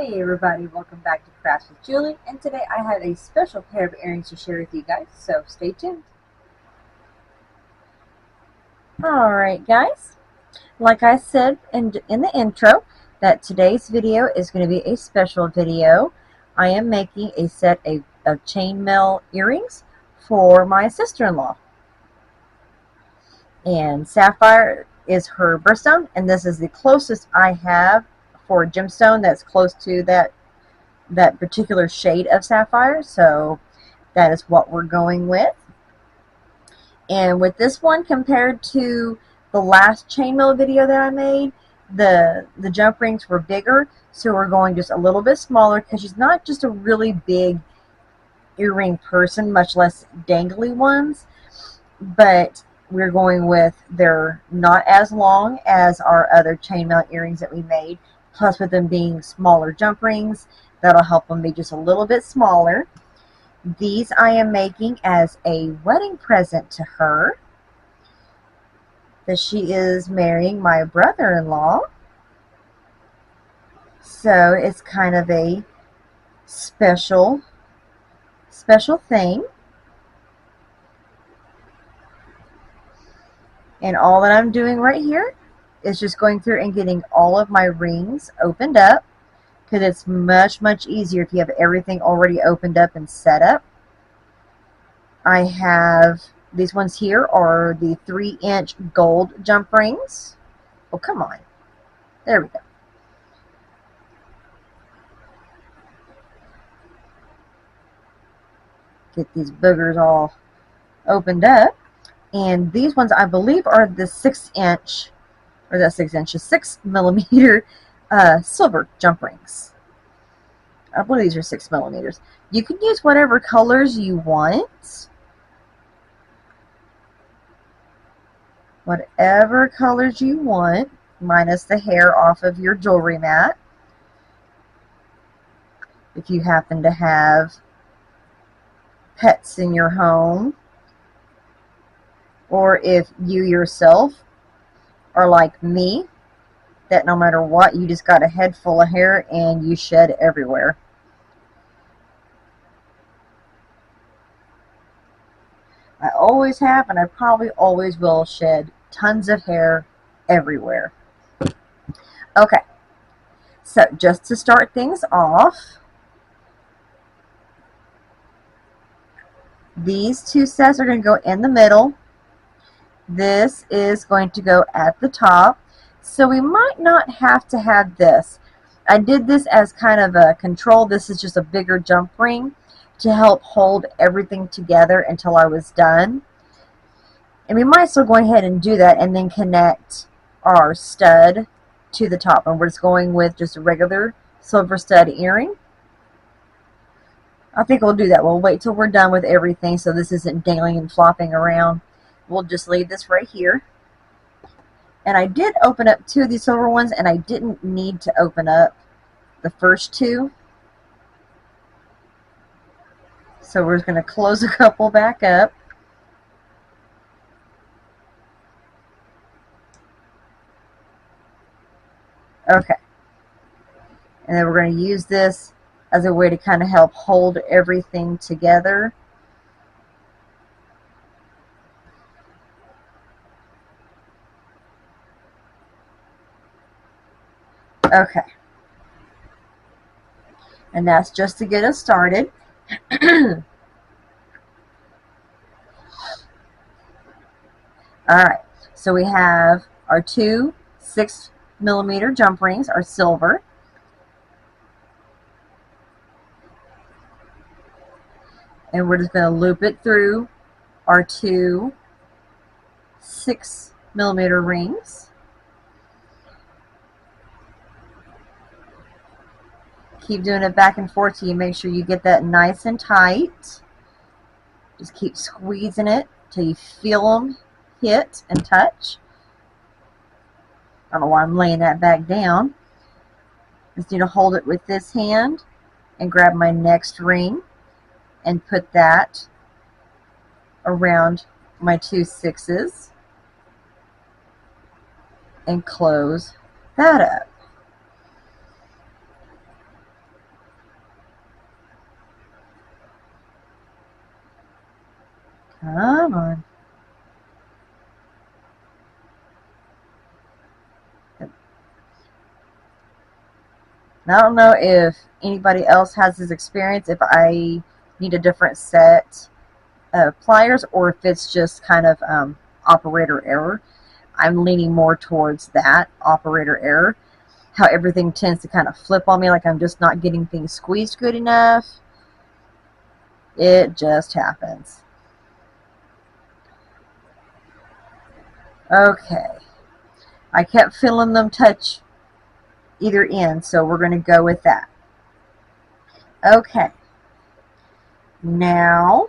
Hey everybody, welcome back to Crafts with Julie, and today I have a special pair of earrings to share with you guys, so stay tuned. Alright guys, like I said in the intro, that today's video is going to be a special video. I am making a set of chainmail earrings for my sister-in-law. And sapphire is her birthstone, and this is the closest I have for a gemstone that's close to that particular shade of sapphire, so that is what we're going with. And with this one, compared to the last chainmail video that I made, the jump rings were bigger, so we're going just a little bit smaller because she's not just a really big earring person, much less dangly ones, but we're going with, they're not as long as our other chainmail earrings that we made, plus with them being smaller jump rings, that'll help them be just a little bit smaller. These I am making as a wedding present to her, that she is marrying my brother-in-law. So it's kind of a special thing. And all that I'm doing right here is just going through and getting all of my rings opened up, because it's much easier if you have everything already opened up and set up. I have these ones here are the 3-inch gold jump rings. Oh, come on. There we go. Get these boogers all opened up. And these ones, I believe, are the 6-inch, or that 6 inches, 6mm silver jump rings. I believe these are 6mm. You can use whatever colors you want. Whatever colors you want, minus the hair off of your jewelry mat. If you happen to have pets in your home, or if you yourself are like me, that no matter what, you just got a head full of hair and you shed everywhere. I always have, and I probably always will shed tons of hair everywhere. Okay, so just to start things off, these two sets are going to go in the middle. This is going to go at the top. So we might not have to have this. I did this as kind of a control. This is just a bigger jump ring to help hold everything together until I was done. And we might still go ahead and do that and then connect our stud to the top. And we're just going with just a regular silver stud earring. I think we'll do that. We'll wait till we're done with everything so this isn't dangling and flopping around. We'll just leave this right here. And I did open up 2 of these silver ones, and I didn't need to open up the first 2. So we're just going to close a couple back up. Okay. And then we're going to use this as a way to kind of help hold everything together. Okay. And that's just to get us started. Alright, so we have our 2 6mm jump rings, are silver. And we're just going to loop it through our 2 6mm rings. Keep doing it back and forth till you make sure you get that nice and tight. Just keep squeezing it till you feel them hit and touch. I don't know why I'm laying that back down. Just need to hold it with this hand and grab my next ring and put that around my 2 6s and close that up. And I don't know if anybody else has this experience, if I need a different set of pliers or if it's just kind of operator error. I'm leaning more towards that operator error. How everything tends to kind of flip on me, like I'm just not getting things squeezed good enough. It just happens. Okay. I kept feeling them touch either end, so we're going to go with that. Okay. Now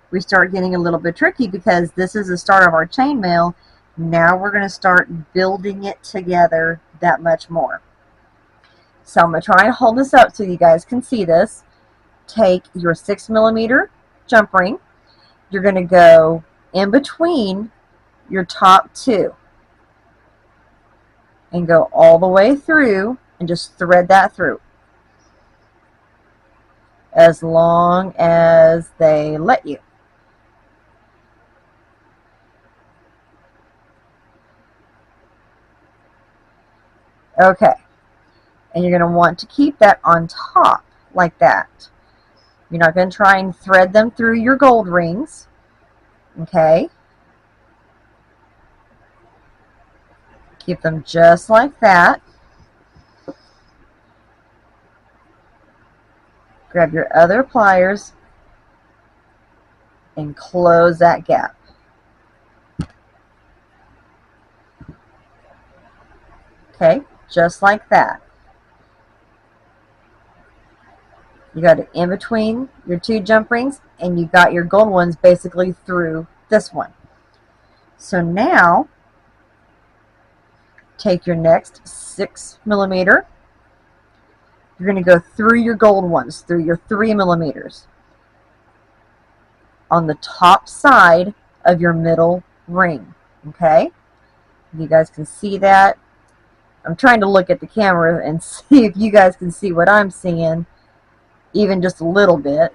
we start getting a little bit tricky because this is the start of our chainmail. Now we're going to start building it together that much more. So I'm going to try and hold this up so you guys can see this. Take your 6mm jump ring. You're going to go in between your top two and go all the way through and just thread that through as long as they let you. Okay, and you're going to want to keep that on top like that. You're not going to try and thread them through your gold rings. Okay, keep them just like that. Grab your other pliers and close that gap. Okay, just like that. You got it in between your two jump rings, and you got your gold ones basically through this one. So now, take your next 6mm. You're going to go through your gold ones, through your 3mm, on the top side of your middle ring. Okay? You guys can see that. I'm trying to look at the camera and see if you guys can see what I'm seeing, even just a little bit.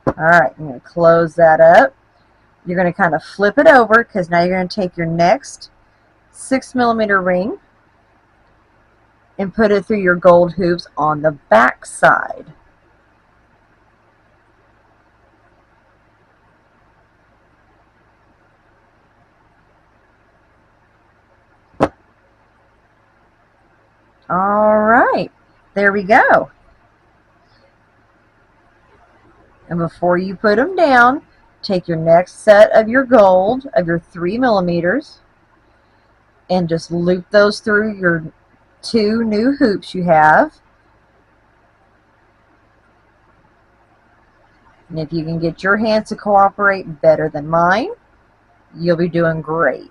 Alright, I'm going to close that up. You're going to kind of flip it over because now you're going to take your next 6mm ring and put it through your gold hoops on the back side. Alright, there we go. And before you put them down, take your next set of your gold, of your 3mm, and just loop those through your two new hoops you have. And if you can get your hands to cooperate better than mine, you'll be doing great.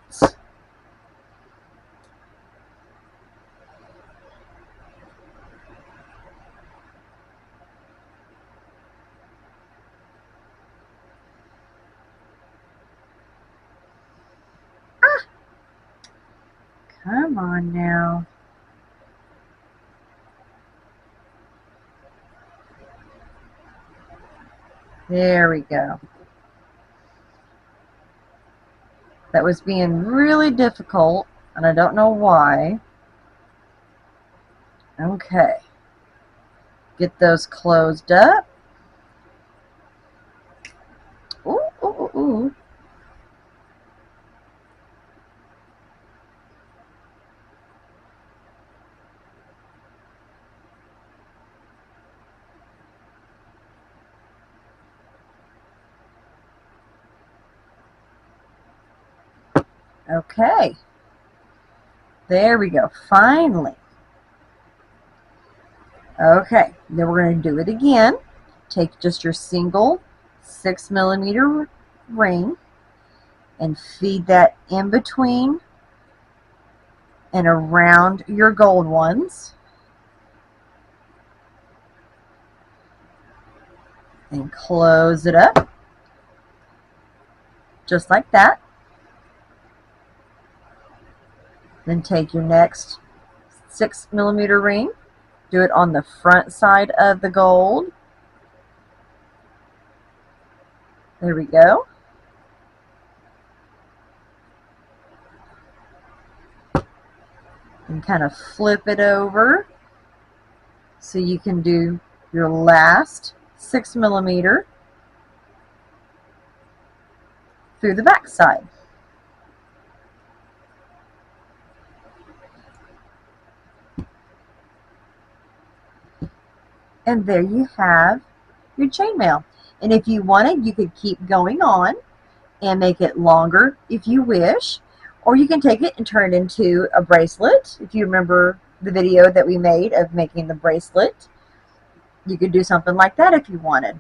Come on now. There we go. That was being really difficult, and I don't know why. Okay. Get those closed up. Ooh, ooh, ooh. Okay. There we go. Finally. Okay. Then we're going to do it again. Take just your single 6mm ring and feed that in between and around your gold ones. And close it up. Just like that. Then take your next 6mm ring. Do it on the front side of the gold. There we go. and kind of flip it over so you can do your last 6mm through the back side. And there you have your chainmail. And if you wanted, you could keep going on and make it longer if you wish, or you can take it and turn it into a bracelet. If you remember the video that we made of making the bracelet, you could do something like that if you wanted.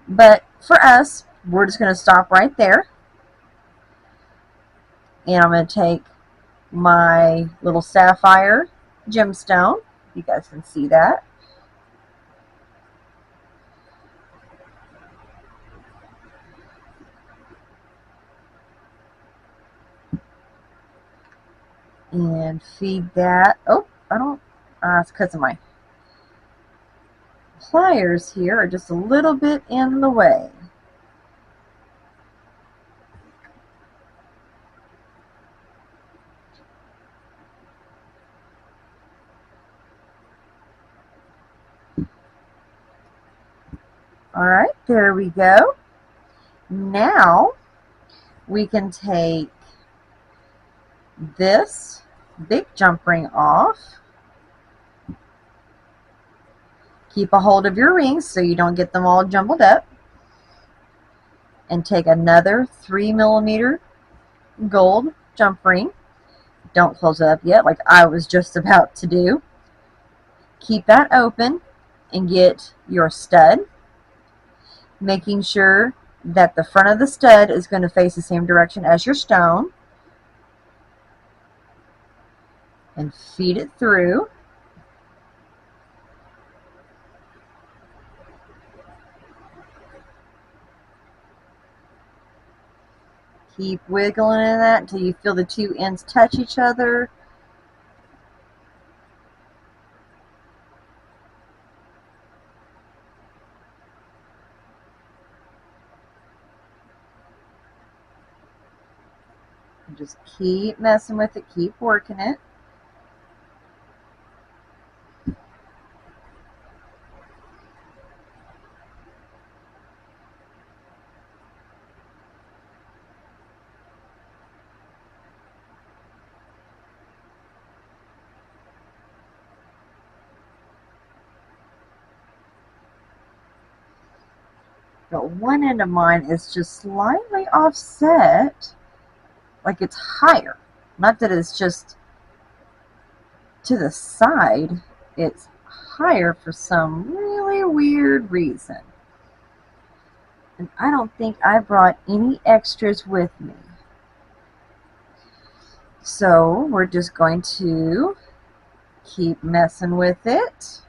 But for us, we're just going to stop right there, and I'm going to take my little sapphire gemstone. You guys can see that. And feed that. Oh, I don't, it's because of my pliers here are just a little bit in the way. Alright, there we go. Now we can take this big jump ring off. Keep a hold of your rings so you don't get them all jumbled up. And take another 3mm gold jump ring. Don't close it up yet like I was just about to do. Keep that open and get your stud, making sure that the front of the stud is going to face the same direction as your stone, and feed it through. Keep wiggling in that until you feel the two ends touch each other. And just keep messing with it, keep working it. But one end of mine is just slightly offset, like it's higher. Not that it's just to the side, it's higher for some really weird reason. And I don't think I brought any extras with me. So we're just going to keep messing with it.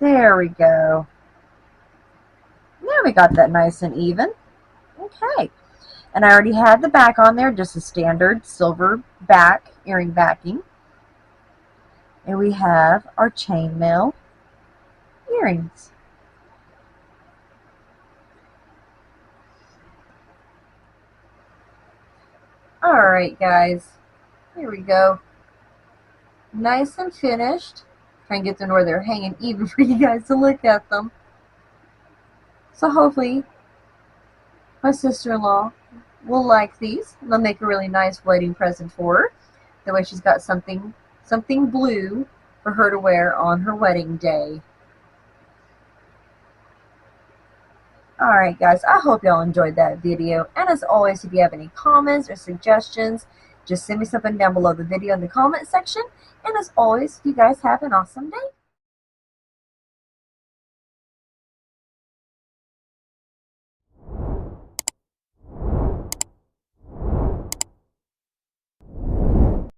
There we go. Now we got that nice and even. Okay. And I already had the back on there, just a standard silver back, earring backing. And we have our chainmail earrings. Alright guys, here we go. Nice and finished. Try and get them where they're hanging even for you guys to look at them. So hopefully my sister-in-law will like these. They'll make a really nice wedding present for her. That way she's got something blue for her to wear on her wedding day. Alright guys, I hope y'all enjoyed that video. And as always, if you have any comments or suggestions, just send me something down below the video in the comment section. And as always, you guys have an awesome day.